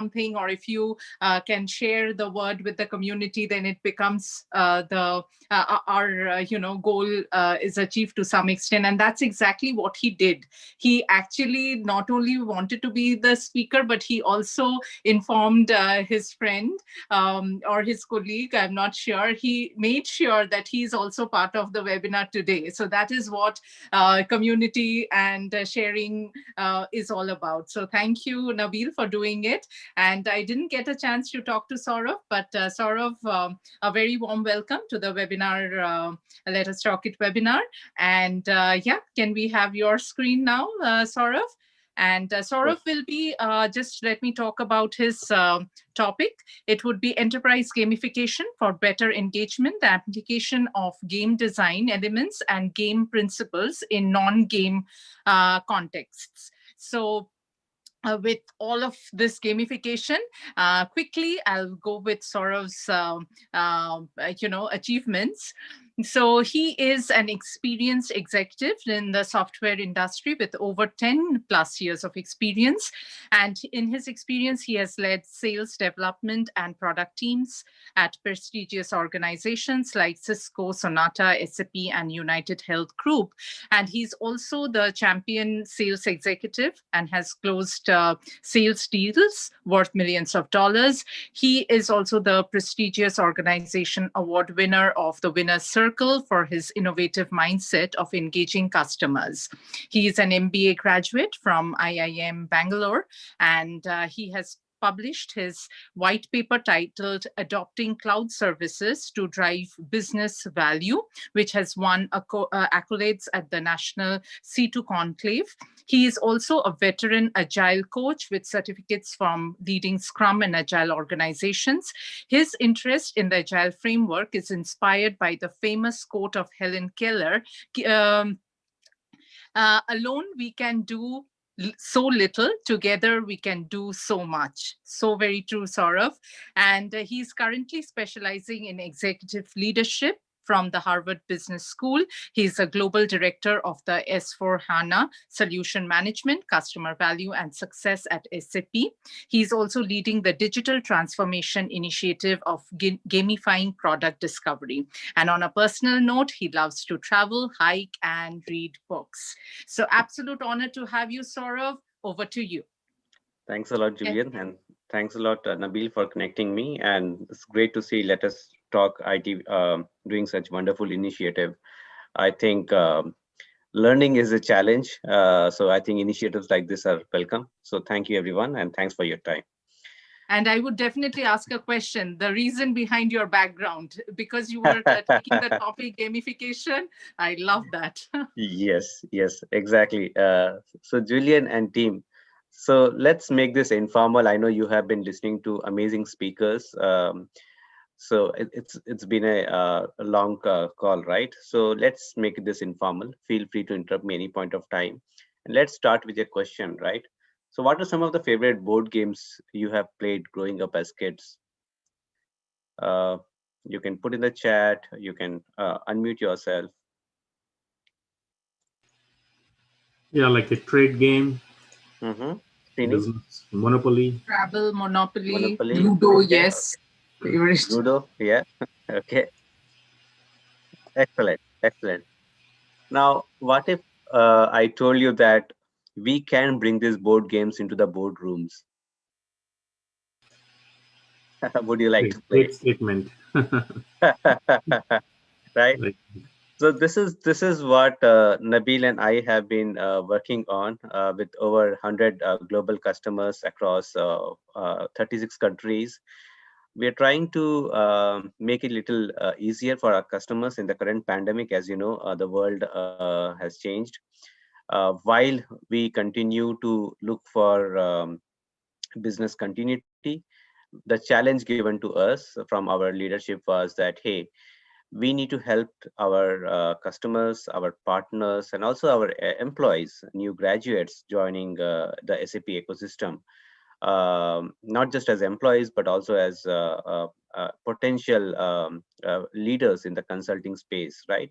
something, or if you can share the word with the community, then it becomes our goal is achieved to some extent. And that's exactly what he did. He actually not only wanted to be the speaker, but he also informed his friend or his colleague, I'm not sure. He made sure that he's also part of the webinar today. So that is what community and sharing is all about. So thank you, NABEEL, for doing it. And I didn't get a chance to talk to Saurabh, but Saurabh, a very warm welcome to the webinar, Let Us Talk It webinar. And yeah, can we have your screen now, Saurabh? And Saurabh will be, just let me talk about his topic. It would be enterprise gamification for better engagement, the application of game design elements and game principles in non-game contexts. So with all of this gamification, quickly, I'll go with Saurabh's, achievements. So he is an experienced executive in the software industry with over 10 plus years of experience. And in his experience, he has led sales development and product teams at prestigious organizations like Cisco, Sonata, SAP, and United Health Group. And he's also the champion sales executive and has closed sales deals worth millions of dollars. He is also the prestigious organization award winner of the Winner's Circle for his innovative mindset of engaging customers. He is an MBA graduate from IIM Bangalore, and he has published his white paper titled Adopting Cloud Services to Drive Business Value, which has won accolades at the National C2 Conclave. He is also a veteran Agile coach with certificates from leading Scrum and Agile organizations. His interest in the Agile framework is inspired by the famous quote of Helen Keller, alone we can do so little, together we can do so much. So very true, Saurabh. And he's currently specializing in executive leadership from the Harvard Business School. He's a global director of the S4HANA Solution Management, Customer Value and Success at SAP. He's also leading the digital transformation initiative of gamifying product discovery. And on a personal note, he loves to travel, hike, and read books. So absolute honor to have you, Saurabh. Over to you. Thanks a lot, Julian. And thanks a lot, NABEEL, for connecting me. And it's great to see Let Us Talk IT doing such wonderful initiative. I think learning is a challenge. So I think initiatives like this are welcome. So thank you, everyone. And thanks for your time. And I would definitely ask a question, the reason behind your background, because you were taking the topic gamification. I love that. Yes, exactly. So Julian and team, so let's make this informal. I know you have been listening to amazing speakers. So it's been a long call, right? So let's make this informal. Feel free to interrupt me any point of time. And let's start with your question, right? So what are some of the favorite board games you have played growing up as kids? You can put in the chat, you can unmute yourself. Yeah, like a trade game. Business. Monopoly. Scrabble, Monopoly, Ludo, okay. Yes. Favorite. Ludo, yeah. Okay. Excellent. Now, what if I told you that we can bring these board games into the boardrooms? Would you like to play? Great statement. Right. So this is what NABEEL and I have been working on with over 100 global customers across 36 countries. We are trying to make it a little easier for our customers in the current pandemic. As you know, the world has changed. While we continue to look for business continuity, the challenge given to us from our leadership was that, hey, we need to help our customers, our partners, and also our employees, new graduates joining the SAP ecosystem, not just as employees, but also as potential leaders in the consulting space, right?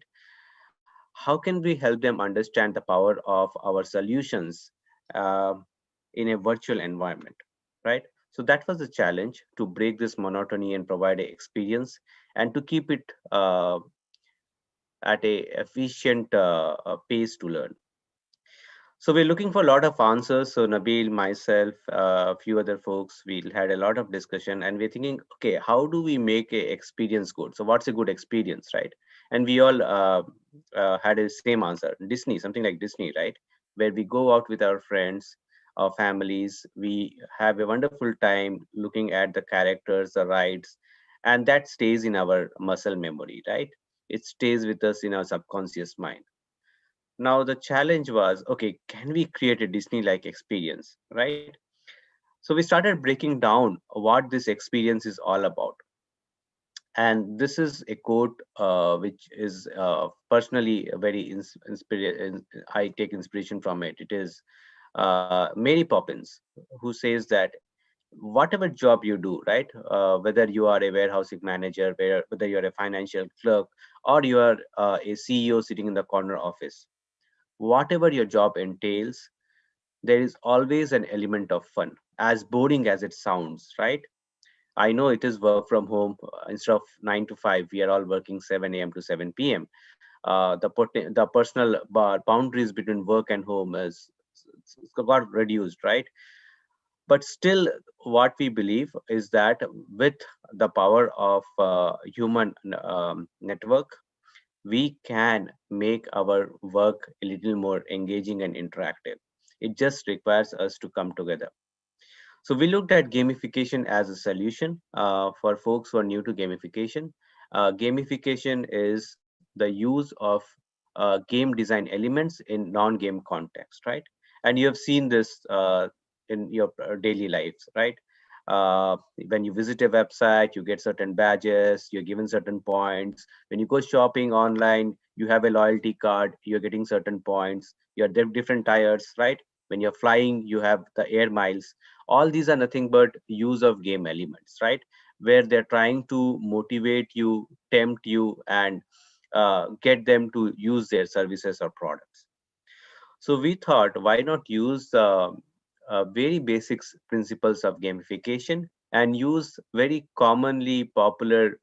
How can we help them understand the power of our solutions in a virtual environment, right? So that was the challenge, to break this monotony and provide an experience, and to keep it at a efficient pace to learn. So we're looking for a lot of answers. So Nabeel, myself, a few other folks, we had a lot of discussion, and we're thinking, okay, how do we make a experience good? So what's a good experience, right? And we all had the same answer: Disney, something like Disney, right? Where we go out with our friends, our families, we have a wonderful time looking at the characters, the rides, and that stays in our muscle memory, right? It stays with us in our subconscious mind. Now the challenge was, okay, can we create a Disney-like experience, right? So we started breaking down what this experience is all about. And this is a quote which is personally very I take inspiration from it. It is Mary Poppins, who says that whatever job you do, right, whether you are a warehousing manager, whether you're a financial clerk, or you are a CEO sitting in the corner office, whatever your job entails, there is always an element of fun, as boring as it sounds, right? I know it is work from home. Instead of 9 to 5, we are all working 7 a.m. to 7 p.m. The personal boundaries between work and home got reduced, right? But still, what we believe is that with the power of human network, we can make our work a little more engaging and interactive. It just requires us to come together. So we looked at gamification as a solution for folks who are new to gamification. Gamification is the use of game design elements in non-game context, right? And you have seen this in your daily lives, right? When you visit a website, you get certain badges, you're given certain points. When you go shopping online, you have a loyalty card, you're getting certain points. You have different tires, right? When you're flying, you have the air miles. All these are nothing but use of game elements, right? Where they're trying to motivate you, tempt you, and get them to use their services or products. So we thought, why not use very basic principles of gamification and use very commonly popular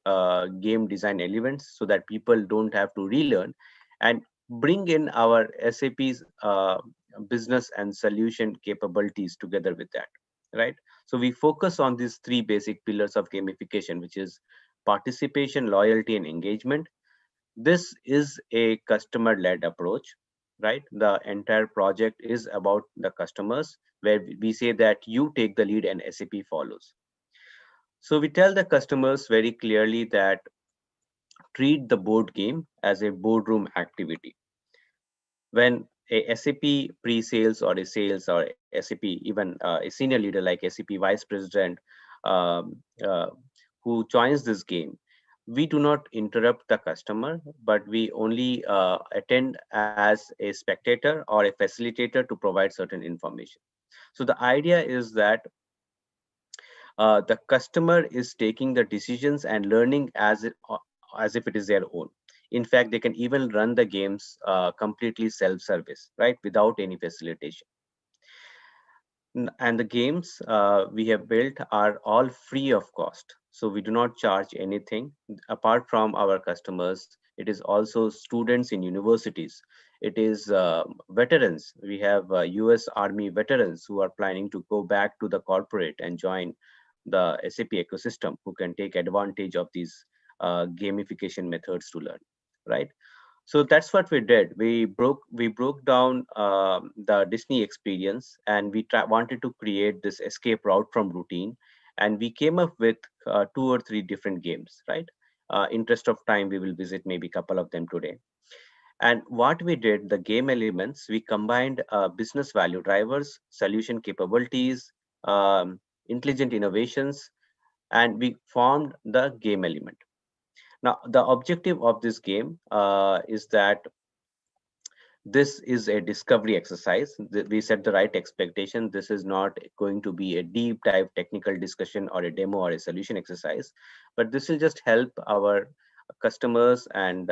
game design elements, so that people don't have to relearn, and bring in our SAP's business and solution capabilities together with that, right? So we focus on these three basic pillars of gamification, which is participation, loyalty, and engagement. This is a customer-led approach, right? The entire project is about the customers, where we say that you take the lead and SAP follows. So we tell the customers very clearly that treat the board game as a boardroom activity. When a SAP pre-sales or a sales or SAP, even a senior leader like SAP vice president, um, uh, who joins this game, we do not interrupt the customer, but we only attend as a spectator or a facilitator to provide certain information. So the idea is that the customer is taking the decisions and learning as if it is their own. In fact, they can even run the games completely self-service, right, without any facilitation. And the games we have built are all free of cost. So we do not charge anything. Apart from our customers, it is also students in universities. It is veterans. We have US Army veterans who are planning to go back to the corporate and join the SAP ecosystem, who can take advantage of these gamification methods to learn, right? So that's what we did. We broke down the Disney experience, and we wanted to create this escape route from routine, and we came up with two or three different games, right? Interest of time, we will visit maybe a couple of them today. And what we did, the game elements, we combined business value drivers, solution capabilities, intelligent innovations, and we formed the game element. Now, the objective of this game is that this is a discovery exercise. We set the right expectation. This is not going to be a deep dive technical discussion or a demo or a solution exercise, but this will just help our customers and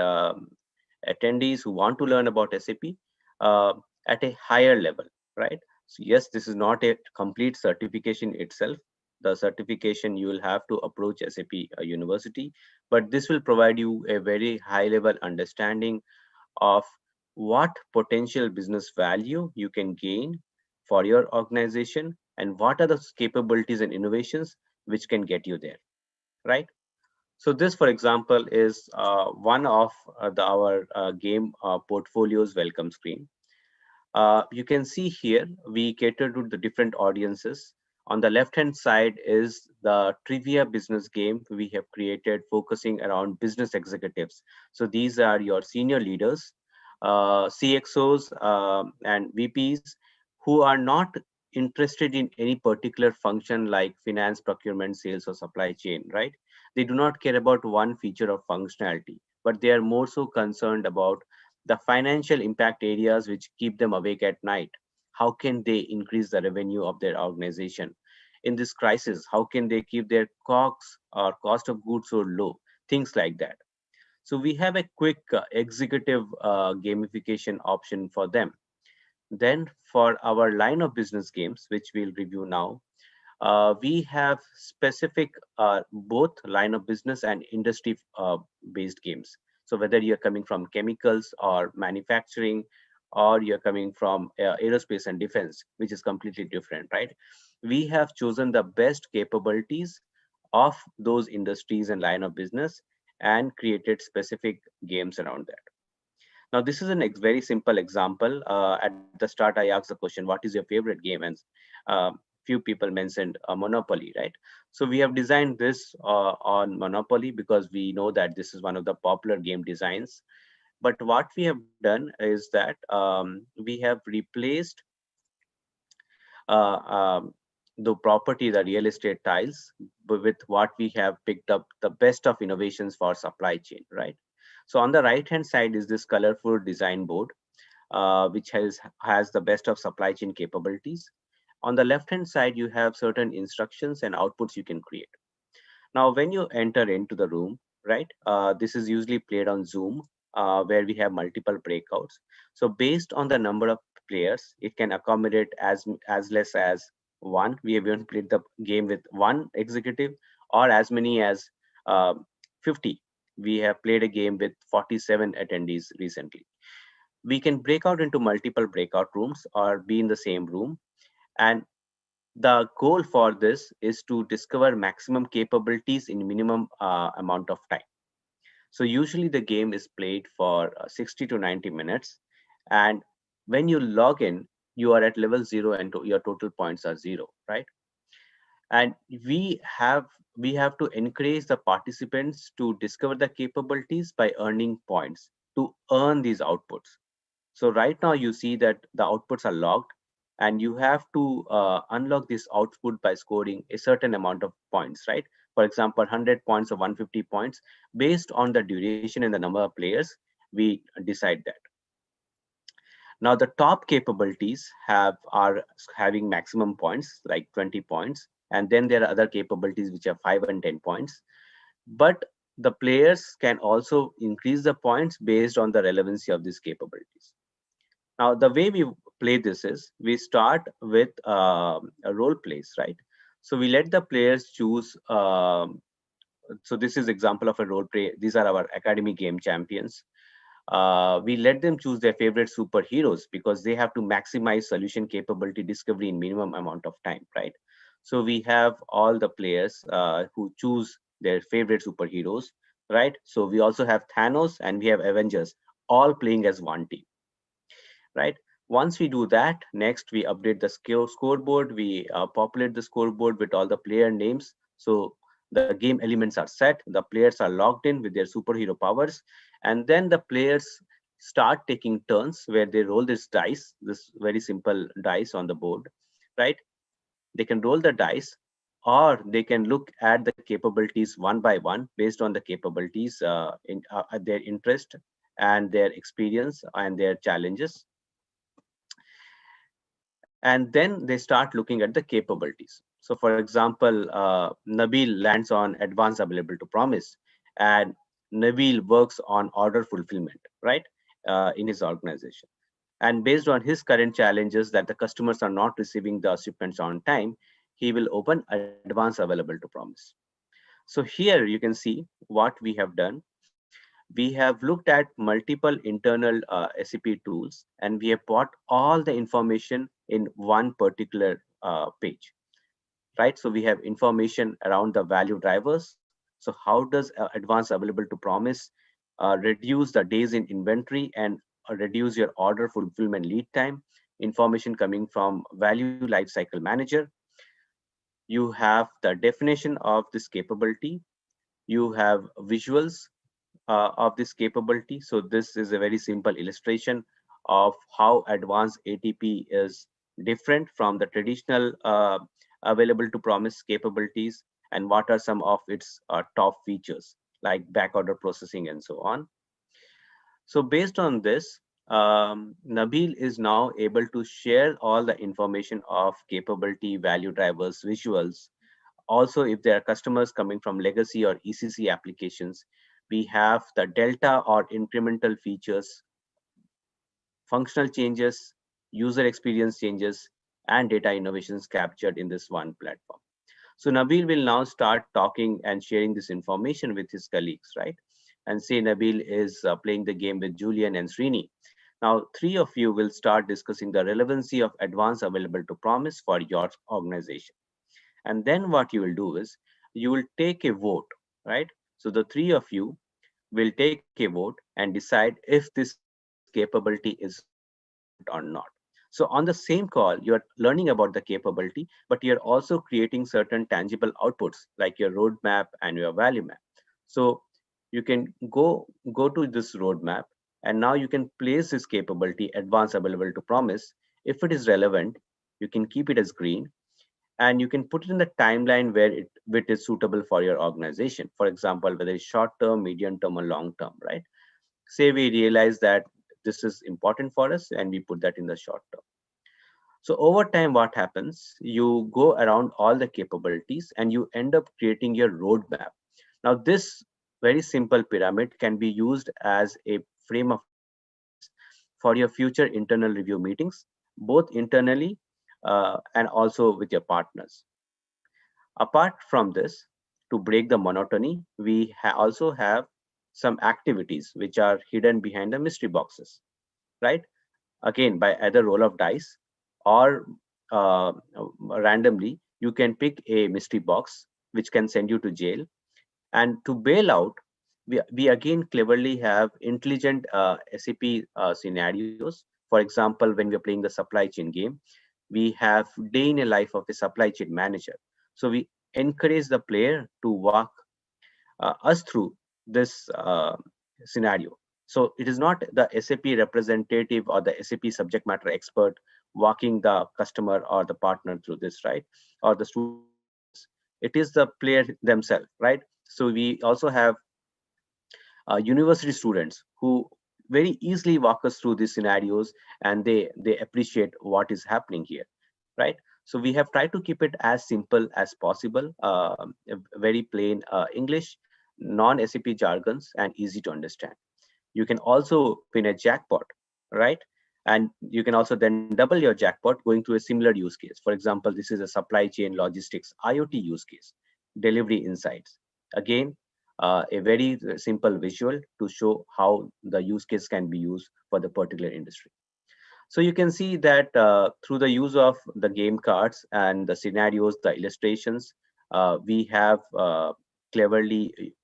attendees who want to learn about SAP uh, at a higher level, right? So yes, this is not a complete certification itself. the certification, you will have to approach SAP University, but this will provide you a very high level understanding of what potential business value you can gain for your organization and what are the capabilities and innovations which can get you there, right? So this, for example, is one of our game portfolio's welcome screen. You can see here, we cater to the different audiences. On the left-hand side is the trivia business game we have created focusing around business executives. So these are your senior leaders, CXOs, and VPs who are not interested in any particular function like finance, procurement, sales, or supply chain, right? They do not care about one feature of functionality, but they are more so concerned about the financial impact areas which keep them awake at night. How can they increase the revenue of their organization? In this crisis, how can they keep their COGS or cost of goods so low? Things like that. So we have a quick executive gamification option for them. Then for our line of business games, which we'll review now, we have specific both line of business and industry based games. So whether you're coming from chemicals or manufacturing, or you're coming from aerospace and defense, which is completely different, right? We have chosen the best capabilities of those industries and line of business and created specific games around that. Now, this is a very simple example. At the start, I asked the question, what is your favorite game? And few people mentioned Monopoly, right? So we have designed this on Monopoly because we know that this is one of the popular game designs. But what we have done is that we have replaced uh, um, the property, the real estate tiles, with what we have picked up the best of innovations for supply chain, right? So on the right hand side is this colorful design board, which has the best of supply chain capabilities. On the left hand side, you have certain instructions and outputs you can create. Now, when you enter into the room, right, this is usually played on Zoom, where we have multiple breakouts. So based on the number of players, it can accommodate as less as one. We have even played the game with one executive, or as many as uh, 50. We have played a game with 47 attendees recently. We can break out into multiple breakout rooms or be in the same room. And the goal for this is to discover maximum capabilities in minimum amount of time. So usually the game is played for 60 to 90 minutes. And when you log in, you are at level 0 and your total points are 0, right? And we have to encourage the participants to discover the capabilities by earning points to earn these outputs. So right now you see that the outputs are logged, and you have to unlock this output by scoring a certain amount of points, right? For example, 100 points or 150 points. Based on the duration and the number of players, we decide that. Now the top capabilities are having maximum points like 20 points, and then there are other capabilities which are 5 and 10 points. But the players can also increase the points based on the relevancy of these capabilities. Now, the way we play this is we start with a role plays, right? So we let the players choose. So this is example of a role play. These are our academy game champions. We let them choose their favorite superheroes because they have to maximize solution capability discovery in minimum amount of time, right? So we have all the players who choose their favorite superheroes, right? So we also have Thanos and we have Avengers all playing as one team, right? Once we do that, next we update the scoreboard. We populate the scoreboard with all the player names. So the game elements are set, the players are logged in with their superhero powers, and then the players start taking turns where they roll this very simple dice on the board, right? They can roll the dice, or they can look at the capabilities one by one based on the capabilities in their interest and their experience and their challenges. And then they start looking at the capabilities. So for example, Nabeel lands on advanced available to promise, and Nabeel works on order fulfillment, right, in his organization. And based on his current challenges that the customers are not receiving the shipments on time, he will open advanced available to promise. So here you can see what we have done. We have looked at multiple internal SAP tools, and we have brought all the information in one particular page, right? So we have information around the value drivers. So how does advanced available to promise reduce the days in inventory and reduce your order fulfillment lead time? Information coming from value lifecycle manager. You have the definition of this capability. You have visuals of this capability. So this is a very simple illustration of how advanced ATP is different from the traditional available to promise capabilities, and what are some of its top features like backorder processing and so on. So based on this, Nabeel is now able to share all the information of capability, value drivers, visuals. Also, if there are customers coming from legacy or ECC applications, we have the delta or incremental features, functional changes, user experience changes, and data innovations captured in this one platform. So Nabeel will now start talking and sharing this information with his colleagues, right? And say Nabeel is playing the game with Julian and Srini. Now, three of you will start discussing the relevancy of advanced available to promise for your organization. And then what you will do is you will take a vote, right? So the three of you will take a vote and decide if this capability is relevant or not. So on the same call, you're learning about the capability, but you're also creating certain tangible outputs like your roadmap and your value map. So you can go to this roadmap, and now you can place this capability advanced available to promise. If it is relevant, you can keep it as green, and you can put it in the timeline where it is suitable for your organization. For example, whether it's short term, medium term, or long term, right? Say we realize that this is important for us and we put that in the short term. So over time, what happens? You go around all the capabilities and you end up creating your roadmap. Now, this very simple pyramid can be used as a frame of reference for your future internal review meetings, both internally and also with your partners. Apart from this, to break the monotony, we also have some activities which are hidden behind the mystery boxes, right? Again, by either roll of dice or randomly, you can pick a mystery box which can send you to jail. And to bail out, we again cleverly have intelligent SAP scenarios. For example, when we're playing the supply chain game, we have day in a life of a supply chain manager. So we encourage the player to walk us through this scenario. So it is not the SAP representative or the SAP subject matter expert walking the customer or the partner through this, right? Or the student through this. It is the player themselves, right? So we also have university students who very easily walk us through these scenarios, and they appreciate what is happening here, right? So we have tried to keep it as simple as possible, very plain English, non-SAP jargons, and easy to understand. You can also win a jackpot, right? And you can also then double your jackpot going through a similar use case. For example, this is a supply chain logistics IoT use case, delivery insights. Again, a very simple visual to show how the use case can be used for the particular industry. So you can see that through the use of the game cards and the scenarios, the illustrations, we have cleverly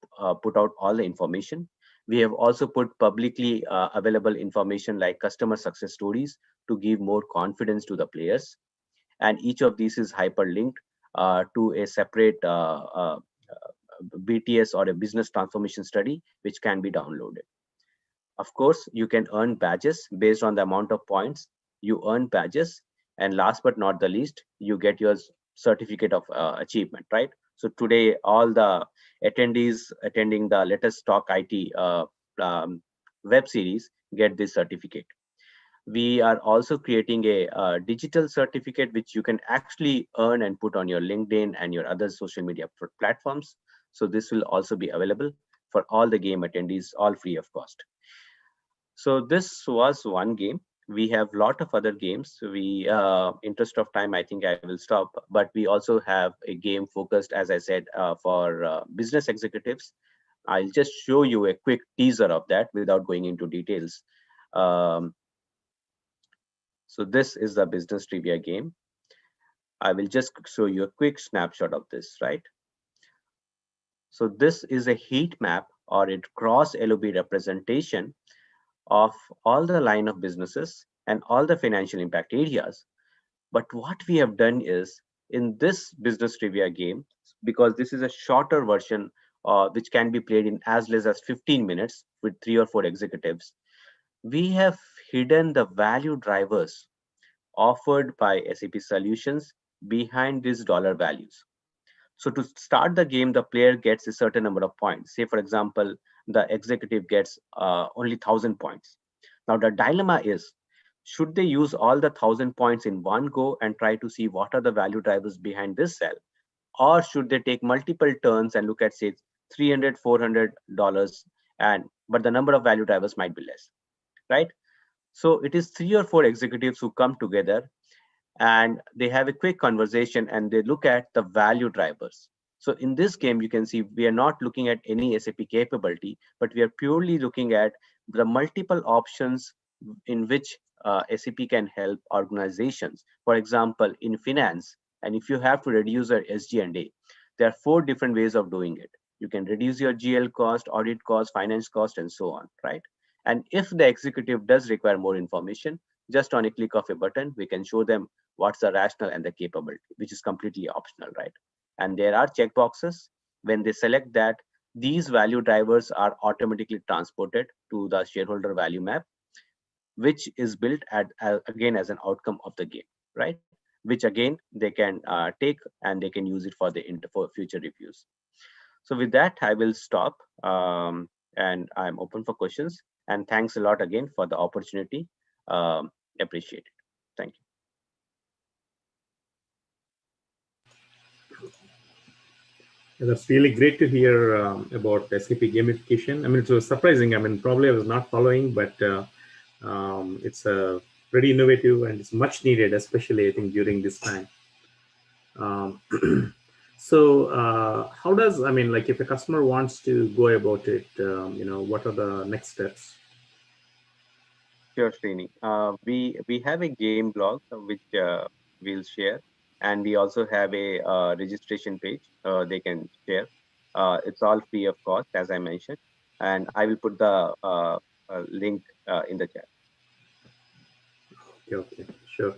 put out all the information. We have also put publicly available information like customer success stories to give more confidence to the players. And each of these is hyperlinked to a separate BTS or a business transformation study, which can be downloaded. Of course, you can earn badges based on the amount of points you earn badges. And last but not the least, you get your certificate of achievement, right? So today, all the attendees attending the latest Talk IT web series get this certificate. We are also creating a digital certificate which you can actually earn and put on your LinkedIn and your other social media platforms. So this will also be available for all the game attendees, all free of cost. So this was one game. We have a lot of other games. We, interest of time, I think I will stop. But we also have a game focused, as I said, for business executives. I'll just show you a quick teaser of that without going into details. Um, so this is the business trivia game. I will just show you a quick snapshot of this, right? So this is a heat map or a cross LOB representation of all the line of businesses and all the financial impact areas. But what we have done is, in this business trivia game, because this is a shorter version which can be played in as less as 15 minutes with 3 or 4 executives, we have hidden the value drivers offered by SAP solutions behind these dollar values. So to start the game, the player gets a certain number of points. Say, for example, the executive gets only 1,000 points. Now, the dilemma is, should they use all the 1,000 points in one go and try to see what are the value drivers behind this cell? Or should they take multiple turns and look at, say, $300, $400, but the number of value drivers might be less, right? So it is 3 or 4 executives who come together and they have a quick conversation and they look at the value drivers. So in this game, you can see we are not looking at any SAP capability, but we are purely looking at the multiple options in which SAP can help organizations. For example, in finance, and if you have to reduce your SG&A, there are 4 different ways of doing it. You can reduce your GL cost, audit cost, finance cost, and so on, right? And if the executive does require more information, just on a click of a button, we can show them what's the rationale and the capability, which is completely optional, right? And there are checkboxes. When they select that, these value drivers are automatically transported to the shareholder value map, which is built again as an outcome of the game, right? Which again they can take and they can use it for future reviews. So with that, I will stop and I'm open for questions. And thanks a lot again for the opportunity. Appreciate it. Thank you. That's really great to hear about SAP gamification. I mean, it was surprising. I mean, probably I was not following, but it's pretty innovative and it's much needed, especially I think during this time. So how does, I mean, like if a customer wants to go about it, what are the next steps? Sure, Srini. We have a game blog which we'll share, and we also have a registration page they can share. It's all free of cost, as I mentioned, and I will put the link in the chat. Okay, sure.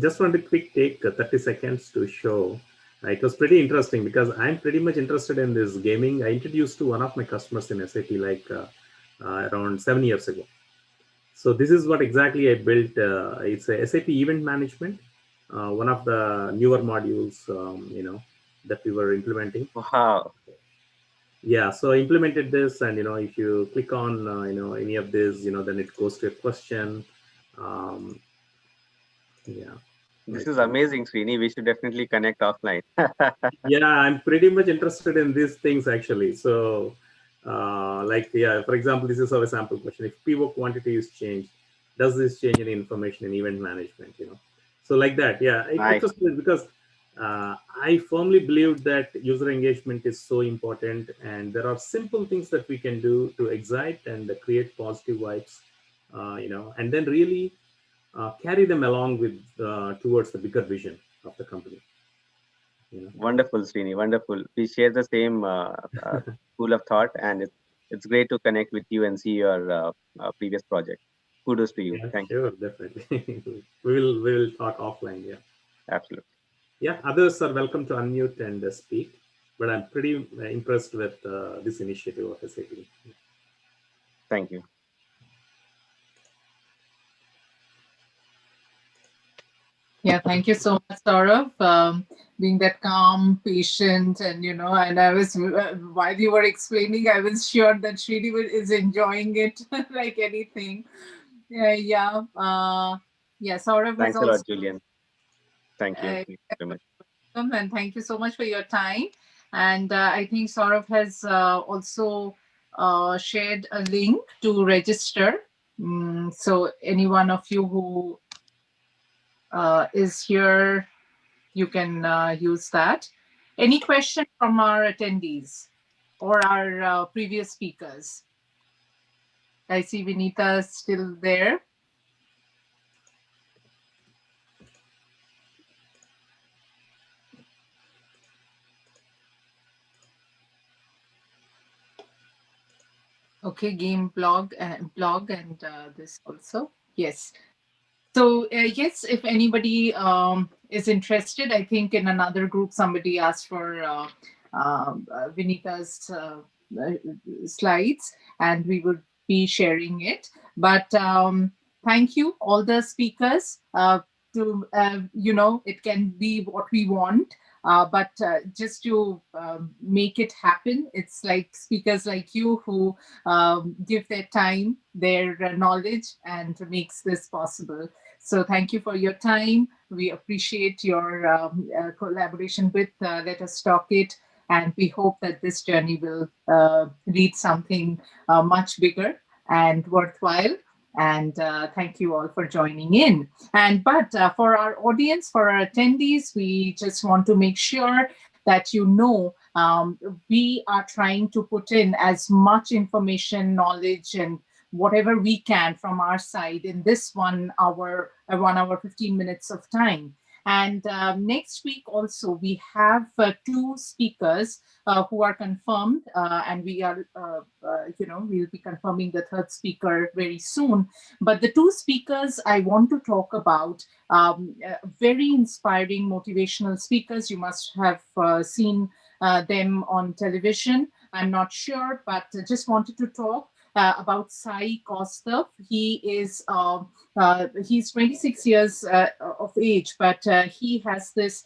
Just want to quick take 30 seconds to show. It was pretty interesting because I'm pretty much interested in this gaming. I introduced to one of my customers in SAP like around 7 years ago. So this is what exactly I built. It's a SAP event management, one of the newer modules, that we were implementing. Wow. Yeah, so I implemented this, and if you click on any of this, then it goes to a question. Yeah. This is amazing, Srini. We should definitely connect offline. Yeah, I'm pretty much interested in these things actually. So, for example, this is our sample question. If pivot quantity is changed, does this change any information in event management? So like that. Yeah, it was good because I firmly believe that user engagement is so important, and there are simple things that we can do to excite and create positive vibes, and then really carry them along with towards the bigger vision of the company. Wonderful, Srini. Wonderful. We share the same school of thought, and it's great to connect with you and see your previous project. Kudos to you. Yeah, Thank you. Sure, definitely. we will talk offline. Yeah. Absolutely. Yeah, others are welcome to unmute and speak. But I'm pretty impressed with this initiative of SAP. Thank you. Yeah, thank you so much, Saurabh, being that calm, patient, and and I was while you were explaining, I was sure that Srini is enjoying it like anything. Yeah. Saurabh Thanks has a also. lot, Julian. Thank you. Thank you very much. And thank you so much for your time. And I think Saurabh has also shared a link to register So any one of you who is here, you can use that. Any question from our attendees or our previous speakers? I see Vinita is still there. Okay, game blog and this also. Yes. So yes, if anybody is interested, I think in another group somebody asked for Vinita's slides, and we would be sharing it. But thank you, all the speakers. It can be what we want. But just to make it happen, it's like speakers like you who give their time, their knowledge, and makes this possible. So thank you for your time. We appreciate your collaboration with Let Us Talk It, and we hope that this journey will lead something much bigger and worthwhile. And thank you all for joining in. But for our audience, for our attendees, we just want to make sure that you know we are trying to put in as much information, knowledge, and whatever we can from our side in this 1 hour, 1 hour, 15 minutes of time. And next week also, we have 2 speakers who are confirmed, and we are, we'll be confirming the 3rd speaker very soon. But the 2 speakers I want to talk about, very inspiring, motivational speakers. You must have seen them on television. I'm not sure, but just wanted to talk about Psy Kostov. He is he's 26 years of age, but he has this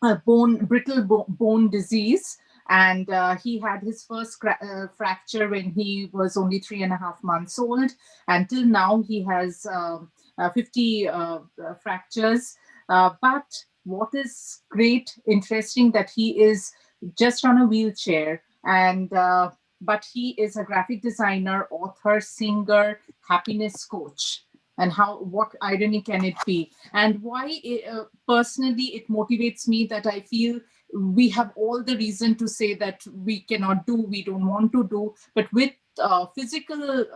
brittle bone disease, and he had his first fracture when he was only 3.5 months old. Until now, he has 50 fractures. But what is great, interesting, that he is just on a wheelchair, and but he is a graphic designer, author, singer, happiness coach. And what irony can it be? And why personally it motivates me, that I feel we have all the reason to say that we cannot do, we don't want to do, but with physical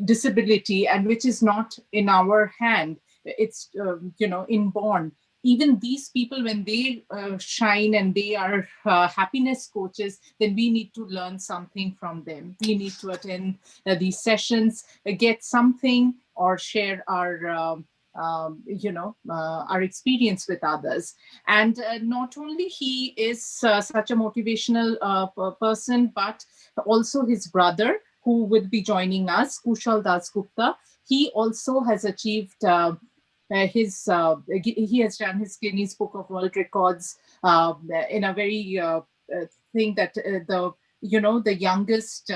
disability, and which is not in our hand, it's inborn. Even these people, when they shine and they are happiness coaches, then we need to learn something from them. We need to attend these sessions, get something, or share our our experience with others. And not only he is such a motivational person, but also his brother, who will be joining us, Kushal Dasgupta. He also has achieved he has done his Guinness Book of World Records in a very thing that the youngest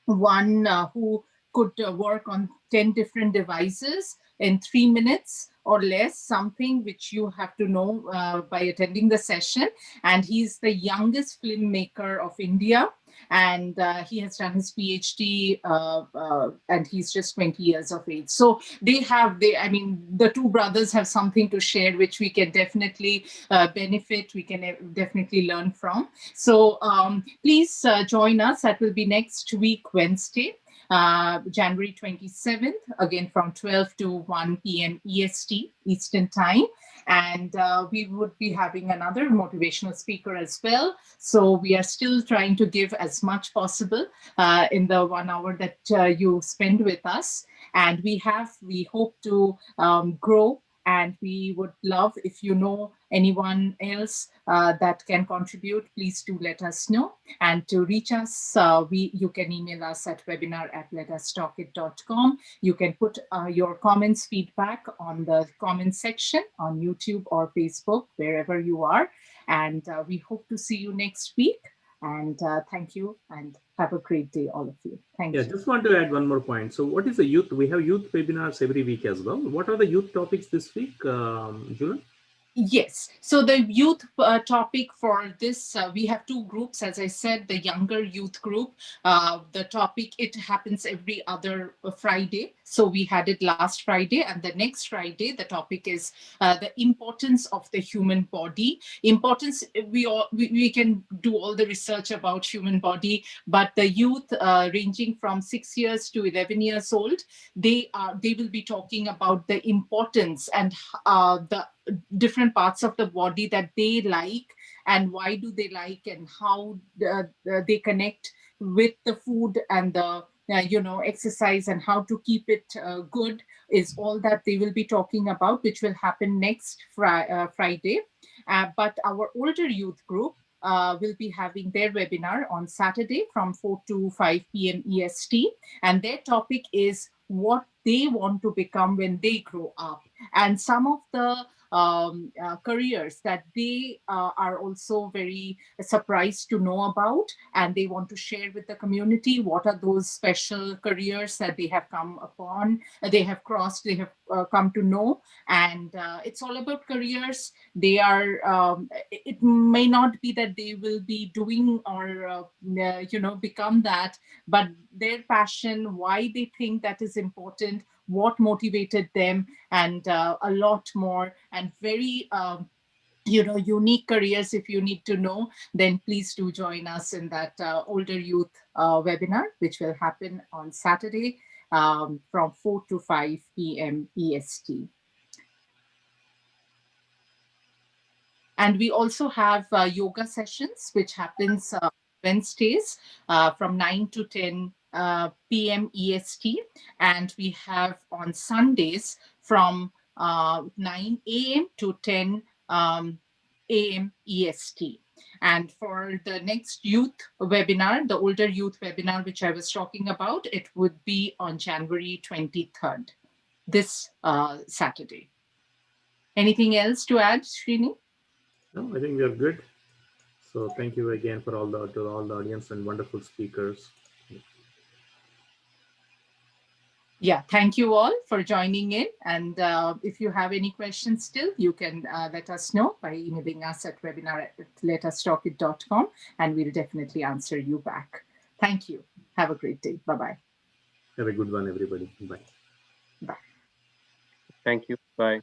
one who could work on 10 different devices in 3 minutes or less, something which you have to know by attending the session. And he's the youngest filmmaker of India. And he has done his PhD, and he's just 20 years of age. So the 2 brothers have something to share, which we can definitely benefit, we can definitely learn from. So please join us. That will be next week, Wednesday, January 27th, again from 12 to 1 p.m. EST, Eastern Time. And we would be having another motivational speaker as well. So we are still trying to give as much possible in the 1 hour that you spend with us. And we hope to grow. And we would love, if you know anyone else that can contribute, please do let us know. And to reach us, you can email us at webinar@letustalkit.com. You can put your comments, feedback on the comment section on YouTube or Facebook, wherever you are. And we hope to see you next week. And thank you, and have a great day, all of you. Thank you. Yeah, just want to add one more point. So what is the youth? We have youth webinars every week as well. What are the youth topics this week, Julian? Yes. So the youth topic for this, we have two groups. As I said, the younger youth group, the topic, it happens every other Friday. So we had it last Friday, and the next Friday, the topic is the importance of the human body. Importance, we can do all the research about human body, but the youth ranging from 6 years to 11 years old, they will be talking about the importance and the different parts of the body that they like, and why do they like, and how they connect with the food and the exercise, and how to keep it good, is all that they will be talking about, which will happen next Friday. But our older youth group will be having their webinar on Saturday from 4 to 5 p.m. EST, and their topic is what they want to become when they grow up, and some of the careers that they are also very surprised to know about, and they want to share with the community what are those special careers that they have come upon, they have crossed, they have come to know. And it's all about careers. They are, it may not be that they will be doing or, become that, but their passion, why they think that is important, what motivated them, and a lot more, and very unique careers. If you need to know, then please do join us in that older youth webinar, which will happen on Saturday from 4 to 5 p.m. EST. And we also have yoga sessions, which happens Wednesdays from 9 to 10 p.m. EST. And we have on Sundays from 9 a.m. to 10 a.m. EST. And for the next youth webinar, the older youth webinar, which I was talking about, it would be on January 23rd, this Saturday. Anything else to add, Srini? No, I think we are good. So thank you again for all the audience and wonderful speakers. Yeah, thank you all for joining in. And if you have any questions still, you can let us know by emailing us at webinar@letustalkit.com, and we'll definitely answer you back. Thank you. Have a great day. Bye-bye. Have a good one, everybody. Bye. Bye. Thank you. Bye.